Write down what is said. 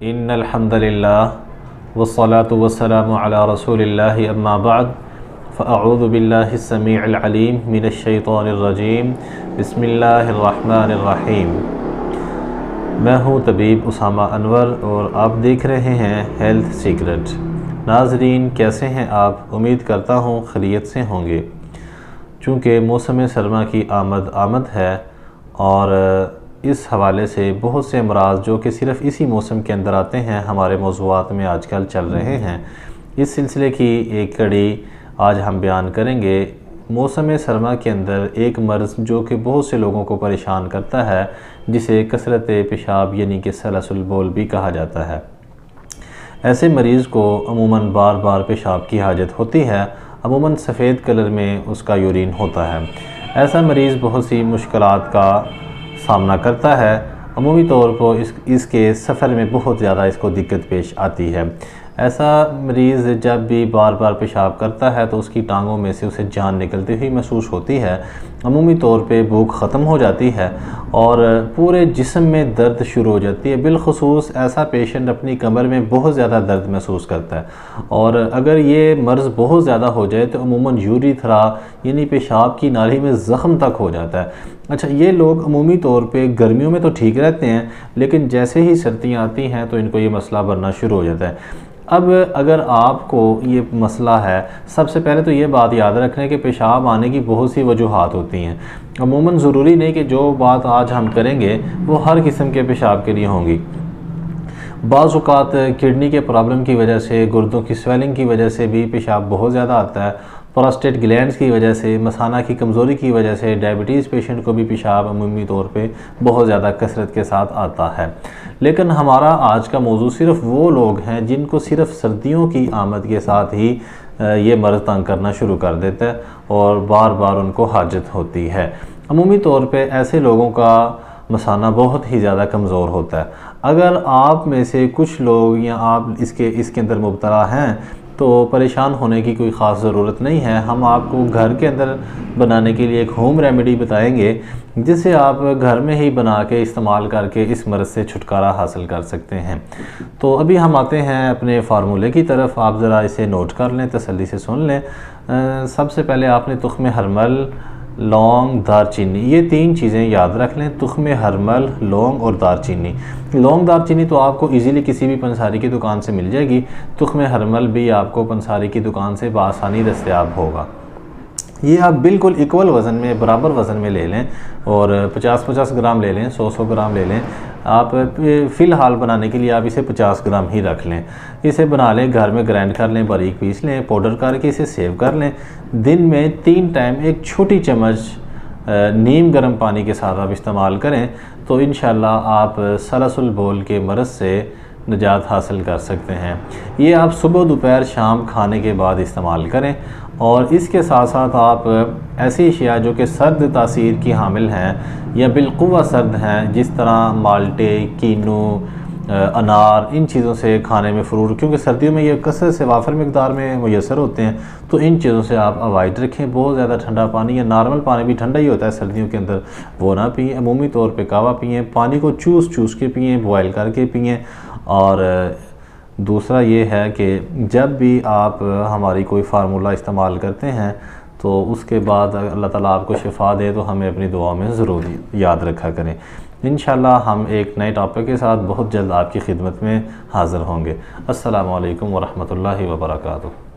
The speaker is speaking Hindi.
इन्नल हम्दुलिल्लाह वस्सलातु वस्सलामु अला रसूलिल्लाहि अम्मा बाद फ़अऊज़ु बिल्लाहि स्समीइल अलीम मिनश शैतानिर रजीम बिस्मिल्लाहिर रहमानिर रहीम। मैं हूँ तबीब उसामा अनवर और आप देख रहे हैं हेल्थ सीक्रेट। नाज़रीन, कैसे हैं आप? उम्मीद करता हूँ खैरियत से होंगे। चूँकि मौसम सरमा की आमद है और इस हवाले से बहुत से अमराज़ जो कि सिर्फ़ इसी मौसम के अंदर आते हैं हमारे मौज़ूआत में आजकल चल रहे हैं। इस सिलसिले की एक कड़ी आज हम बयान करेंगे। मौसम सरमा के अंदर एक मर्ज़ जो कि बहुत से लोगों को परेशान करता है, जिसे कसरत पेशाब यानी कि सलसल बौल भी कहा जाता है। ऐसे मरीज़ को अमूमन बार बार पेशाब की हाजत होती है। अमूमन सफ़ेद कलर में उसका यूरिन होता है। ऐसा मरीज़ बहुत सी मुश्किलात का सामना करता है। अमूमी तौर पर इसके सफ़र में बहुत ज़्यादा इसको दिक्कत पेश आती है। ऐसा मरीज़ जब भी बार बार पेशाब करता है तो उसकी टांगों में से उसे जान निकलती हुई महसूस होती है। अमूमी तौर पे भूख ख़त्म हो जाती है और पूरे जिस्म में दर्द शुरू हो जाती है। बिलखुसूस ऐसा पेशेंट अपनी कमर में बहुत ज़्यादा दर्द महसूस करता है और अगर ये मर्ज़ बहुत ज़्यादा हो जाए तो अमूमन यूरिथ्रा यानी पेशाब की नाली में ज़ख़म तक हो जाता है। अच्छा, ये लोग अमूमी तौर पे गर्मियों में तो ठीक रहते हैं, लेकिन जैसे ही सर्दियाँ आती हैं तो इनको ये मसला बनना शुरू हो जाता है। अब अगर आपको ये मसला है, सबसे पहले तो ये बात याद रखना कि पेशाब आने की बहुत सी वजूहात होती हैं। अमूमन ज़रूरी नहीं कि जो बात आज हम करेंगे वो हर किस्म के पेशाब के लिए होंगी। बाज़ औक़ात किडनी के प्रॉब्लम की वजह से, गुर्दों की स्वेलिंग की वजह से भी पेशाब बहुत ज़्यादा आता है। प्रोस्टेट ग्लैंड्स की वजह से, मसाना की कमज़ोरी की वजह से डायबिटीज़ पेशेंट को भी पेशाब अमूमी तौर पे बहुत ज़्यादा कसरत के साथ आता है। लेकिन हमारा आज का मौजू सिर्फ़ वो लोग हैं जिनको सिर्फ़ सर्दियों की आमद के साथ ही ये मर्ज़ तंग करना शुरू कर देता है और बार बार उनको हाजत होती है। अमूमी तौर पे ऐसे लोगों का मसाना बहुत ही ज़्यादा कमज़ोर होता है। अगर आप में से कुछ लोग या आप इसके अंदर मुब्तला हैं तो परेशान होने की कोई ख़ास ज़रूरत नहीं है। हम आपको घर के अंदर बनाने के लिए एक होम रेमेडी बताएंगे जिसे आप घर में ही बना के इस्तेमाल करके इस मर्ज़ से छुटकारा हासिल कर सकते हैं। तो अभी हम आते हैं अपने फार्मूले की तरफ। आप ज़रा इसे नोट कर लें, तसल्ली से सुन लें। सबसे पहले आपने तुख्म हरमल, लौंग, दारचीनी, ये तीन चीज़ें याद रख लें। तुख्म हरमल, लौंग और दारचीनी। लौंग दारचीनी तो आपको इजीली किसी भी पंसारी की दुकान से मिल जाएगी। तुख्म हरमल भी आपको पंसारी की दुकान से बआसानी दस्तयाब होगा। ये आप बिल्कुल इक्वल वज़न में, बराबर वज़न में ले लें और 50-50 ग्राम ले लें, 100-100 ग्राम ले लें। आप फ़िलहाल बनाने के लिए आप इसे 50 ग्राम ही रख लें। इसे बना लें, घर में ग्राइंड कर लें, बारीक पीस लें, पाउडर करके इसे सेव कर लें। दिन में 3 टाइम एक छोटी चम्मच नीम गर्म पानी के साथ आप इस्तेमाल करें तो इंशाल्लाह आप सलसल बौल के मर्ज़ से निजात हासिल कर सकते हैं। ये आप सुबह, दोपहर, शाम खाने के बाद इस्तेमाल करें और इसके साथ साथ आप ऐसी अशिया जो कि सर्द तासीर की हामिल हैं या बिलकुवा सर्द हैं, जिस तरह माल्टे, कीनू, अनार, इन चीज़ों से खाने में फ़रूट, क्योंकि सर्दियों में ये कसरत से वाफर मकदार में मुयसर होते हैं, तो इन चीज़ों से आप अवॉइड रखें। बहुत ज़्यादा ठंडा पानी या नॉर्मल पानी भी ठंडा ही होता है सर्दियों के अंदर, वो ना पिएँ। अमूमी तौर पे कहवा पिएँ, पानी को चूस के पिएँ, बॉयल करके पिएँ। और दूसरा ये है कि जब भी आप हमारी कोई फार्मूला इस्तेमाल करते हैं तो उसके बाद अल्लाह ताला आपको शिफ़ा दे तो हमें अपनी दुआ में ज़रूर याद रखा करें। इंशाल्लाह हम एक नए टॉपिक के साथ बहुत जल्द आपकी खिदमत में हाज़िर होंगे। अस्सलामु अलैकुम वरहमतुल्लाहि वबरकातुहू।